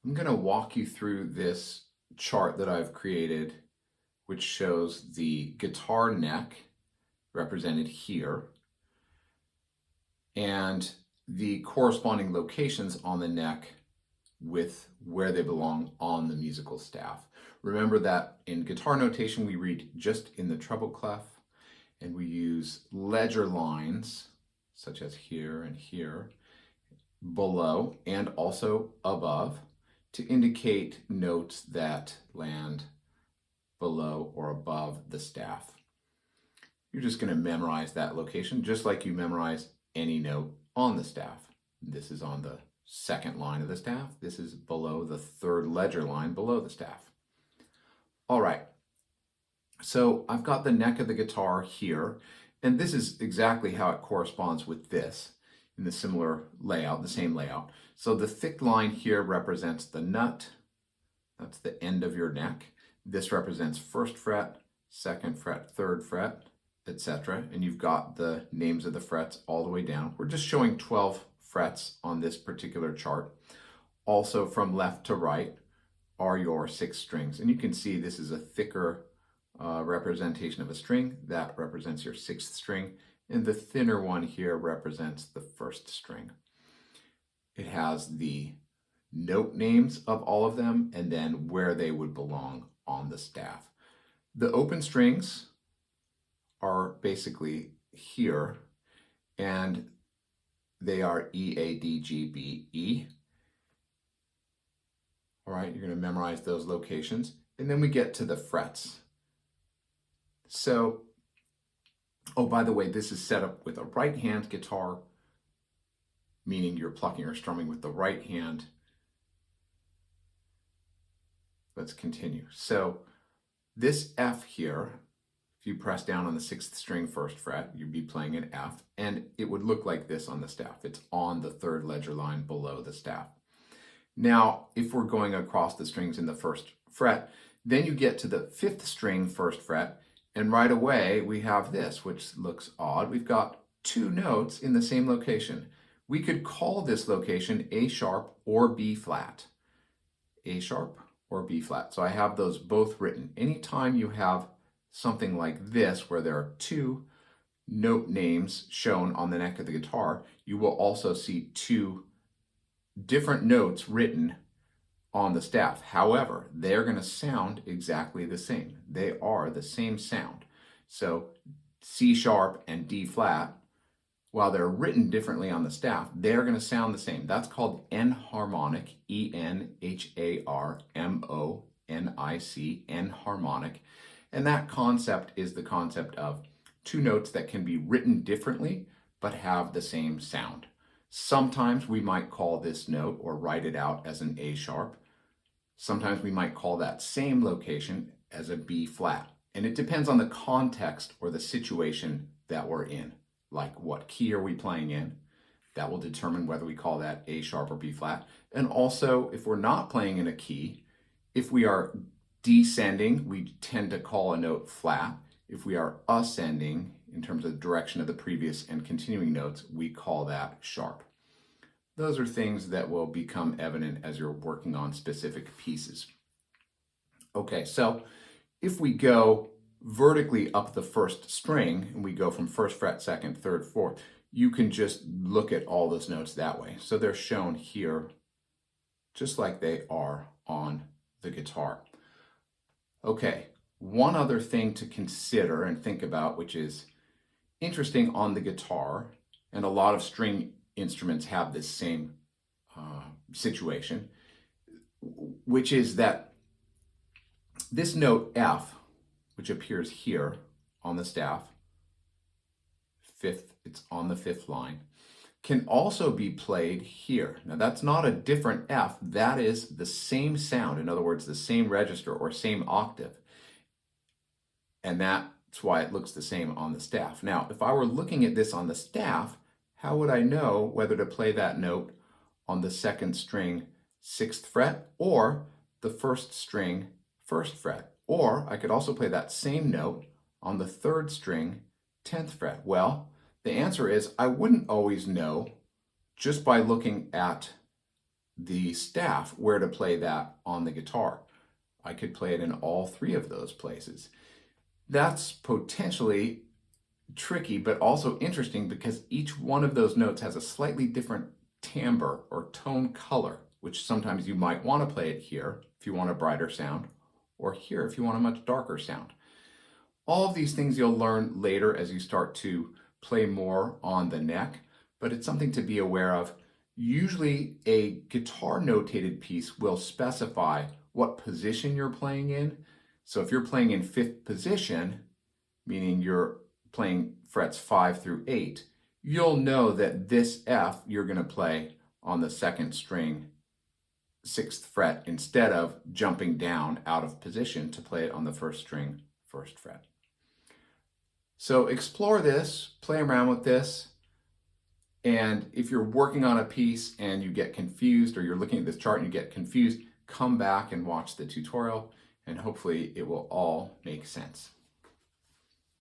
I'm going to walk you through this chart that I've created, which shows the guitar neck represented here and the corresponding locations on the neck with where they belong on the musical staff. Remember that in guitar notation, we read just in the treble clef, and we use ledger lines, such as here and here, below and also above, to indicate notes that land below or above the staff. You're just going to memorize that location just like you memorize any note on the staff. This is on the second line of the staff. This is below the third ledger line below the staff. All right, so I've got the neck of the guitar here, and this is exactly how it corresponds with this in the similar layout, the same layout. So the thick line here represents the nut. That's the end of your neck. This represents first fret, second fret, third fret, etc. And you've got the names of the frets all the way down. We're just showing 12 frets on this particular chart. Also from left to right are your 6 strings. And you can see this is a thicker representation of a string. That represents your 6th string. And the thinner one here represents the 1st string. It has the note names of all of them and then where they would belong on the staff. The open strings are basically here, and they are E, A, D, G, B, E. All right, you're going to memorize those locations. And then we get to the frets. So, oh, by the way, this is set up with a right hand guitar, meaning you're plucking or strumming with the right hand. Let's continue. So this F here, if you press down on the 6th string 1st fret, you'd be playing an F, and it would look like this on the staff. It's on the 3rd ledger line below the staff. Now, if we're going across the strings in the 1st fret, then you get to the 5th string 1st fret, and right away we have this, which looks odd. We've got 2 notes in the same location. We could call this location A sharp or B flat. A sharp or B flat. So I have those both written. Anytime you have something like this where there are 2 note names shown on the neck of the guitar, you will also see 2 different notes written on the staff. However, they're going to sound exactly the same. They are the same sound. So C sharp and D flat, while they're written differently on the staff, they're going to sound the same. That's called enharmonic, E-N-H-A-R-M-O-N-I-C, enharmonic. And that concept is the concept of 2 notes that can be written differently but have the same sound. Sometimes we might call this note or write it out as an A sharp. Sometimes we might call that same location as a B flat. And it depends on the context or the situation that we're in. Like what key are we playing in? That will determine whether we call that A sharp or B flat. And also, if we're not playing in a key, if we are descending, we tend to call a note flat. If we are ascending, in terms of the direction of the previous and continuing notes, we call that sharp. Those are things that will become evident as you're working on specific pieces. Okay, so if we go vertically up the 1st string, and we go from 1st fret, 2nd, 3rd, 4th, you can just look at all those notes that way. So they're shown here just like they are on the guitar. Okay, one other thing to consider and think about, which is interesting on the guitar, and a lot of string instruments have this same situation, which is that this note F, which appears here on the staff, 5th, it's on the 5th line, can also be played here. Now that's not a different F, that is the same sound, in other words, the same register or same octave. And that's why it looks the same on the staff. Now, if I were looking at this on the staff, how would I know whether to play that note on the 2nd string 6th fret or the 1st string 1st fret? Or I could also play that same note on the 3rd string 10th fret. Well, the answer is I wouldn't always know just by looking at the staff where to play that on the guitar. I could play it in all three of those places. That's potentially tricky, but also interesting because each one of those notes has a slightly different timbre or tone color, which sometimes you might want to play it here if you want a brighter sound, or here if you want a much darker sound. All of these things you'll learn later as you start to play more on the neck, but it's something to be aware of. Usually a guitar notated piece will specify what position you're playing in. So if you're playing in 5th position, meaning you're playing frets 5 through 8, you'll know that this F you're going to play on the 2nd string, 6th fret, instead of jumping down out of position to play it on the 1st string, 1st fret. So explore this, play around with this, and if you're working on a piece and you get confused, or you're looking at this chart and you get confused, come back and watch the tutorial, and hopefully it will all make sense.